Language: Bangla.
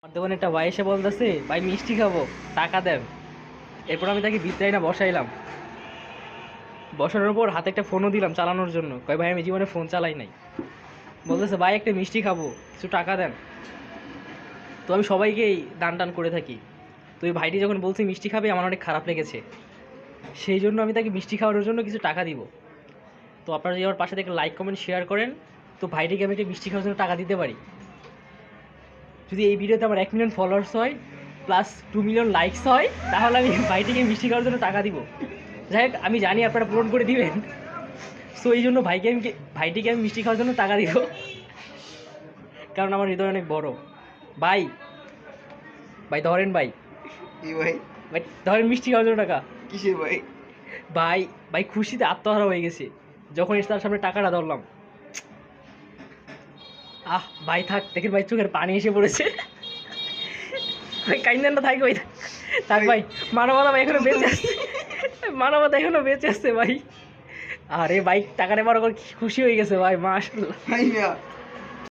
আমার দোকানে একটা ভাই এসে বলতেছে, ভাই মিষ্টি খাবো, টাকা দেন। এরপর আমি তাকে ভিতরে না বসাইলাম, বসানোর পর হাতে একটা ফোনও দিলাম চালানোর জন্য। কয় ভাই আমি জীবনে ফোন চালাই নাই। বলতেছে ভাই একটা মিষ্টি খাবো, কিছু টাকা দেন। তো আমি সবাইকেই দান টান করে থাকি। তো এই ভাইটি যখন বলছে মিষ্টি খাবে, আমার অনেক খারাপ লেগেছে। সেই জন্য আমি তাকে মিষ্টি খাওয়ানোর জন্য কিছু টাকা দিব। তো আপনারা যদি আমার পাশে থেকে লাইক কমেন্ট শেয়ার করেন, তো ভাইটিকে আমি একটা মিষ্টি খাওয়ার জন্য টাকা দিতে পারি। যদি এই ভিডিওতে আমার 1 মিলিয়ন ফলোয়ার্স হয় প্লাস 2 মিলিয়ন লাইকস হয়, তাহলে আমি ভাইটিকে মিষ্টি খাওয়ার জন্য টাকা দিব। যাই হোক, আমি জানি আপনারা পূরণ করে দিবেন। সো এই জন্য ভাইটিকে আমি মিষ্টি খাওয়ার জন্য টাকা দিব, কারণ আমার হৃদয় অনেক বড়। ভাই ভাই ধরেন, ভাই কি ভাই? ভাই ধরেন মিষ্টি খাওয়ার জন্য টাকা। কিসের ভাই? ভাই ভাই খুশিতে আত্মহারা হয়ে গেছে যখন তার সামনে টাকাটা ধরলাম। ভাই থাক, দেখেন ভাই চোখের পানি এসে পড়েছে। ভাই কাইন্দেন না, থাক ভাই, থাক ভাই। মানবতা ভাই এখনো বেঁচে আসছে, মানবতা এখনো বেঁচে আসছে ভাই। আরে ভাই টাকাটা বড় করে খুশি হয়ে গেছে ভাই, মাশাআল্লাহ। ভাই না